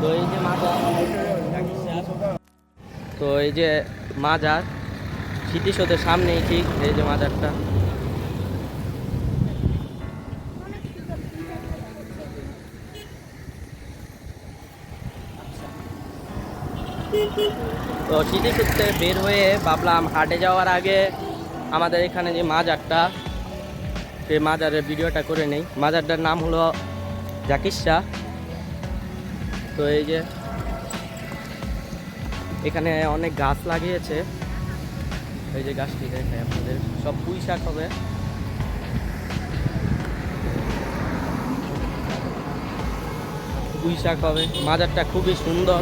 তো এই যে মাজার, তো এই যে মাজার স্মৃতিসৌধের সামনেই ঠিক এই যে মাজারটা। তো স্মৃতিসৌধ থেকে বের হয়ে ভাবলাম হাটে যাওয়ার আগে আমাদের এখানে যে মাজারটা, সেই মাজারের ভিডিওটা করে নেই। মাজারটার নাম হলো জাকির শাহ। তো এই যে এখানে অনেক গাছ লাগিয়েছে, এই যে গাছটি দেখায় আপনাদের, সব পুঁই শাক হবে। পুঁই শাক হবে। মাজারটা খুবই সুন্দর।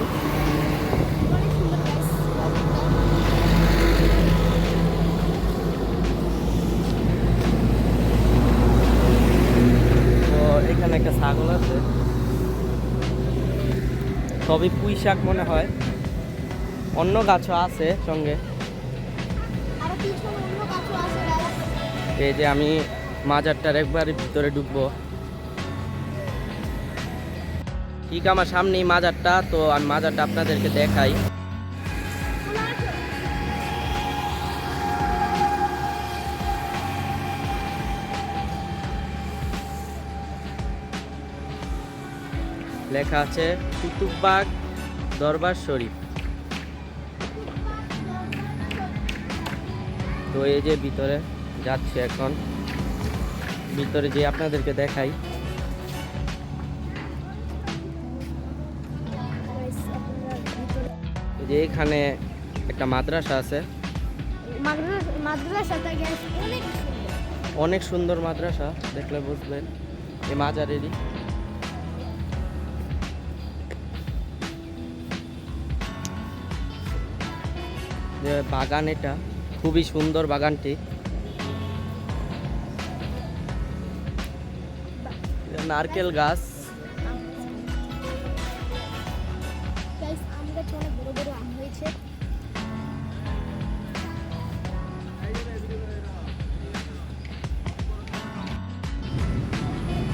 তো এখানে একটা ছাগল আছে, সবই পুঁই শাক মনে হয়, অন্য গাছও আছে সঙ্গে। এই যে আমি মাজারটার একবারে ভিতরে ঢুকবো, ঠিক আমার সামনেই মাজারটা। তো আমি মাজারটা আপনাদেরকে দেখাই। লেখা আছে কুতুববাগ দরবার শরীফ। তো এই যে ভিতরে যাচ্ছে, এখন ভিতরে যে আপনাদেরকে দেখাই। যে এখানে একটা মাদ্রাসা আছে, অনেক সুন্দর মাদ্রাসা, দেখলে বুঝবেন এই মাজারেরই। যে বাগান, এটা খুবই সুন্দর বাগানটি। নারকেল গাছ,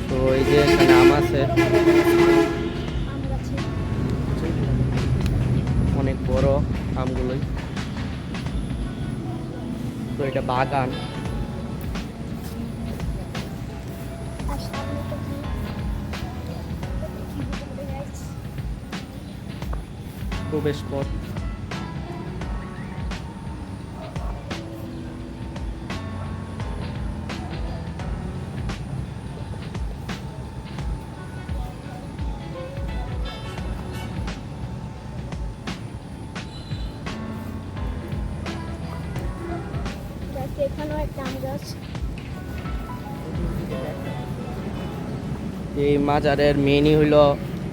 তো এই যে এখানে আম আছে, অনেক বড় আমগুলোই। তো এটা বাগান। প্রবেশ পথ। এখানেও একটা আম গাছ। এই মাজারের মেনই হইলো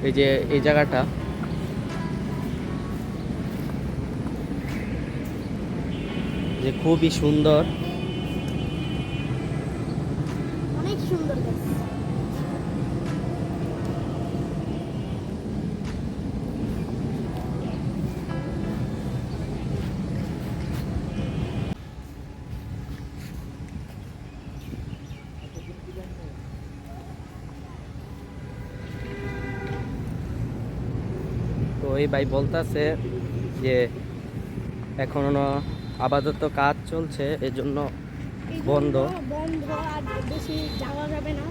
এই যে এই জায়গাটা, যে খুবই সুন্দর। অনেক সুন্দর গাছ। তো এই ভাই বলতেছে যে এখনো আপাতত কাজ চলছে, এজন্য বন্ধ। বন্ধ, আর বেশি যাওয়া যাবে না।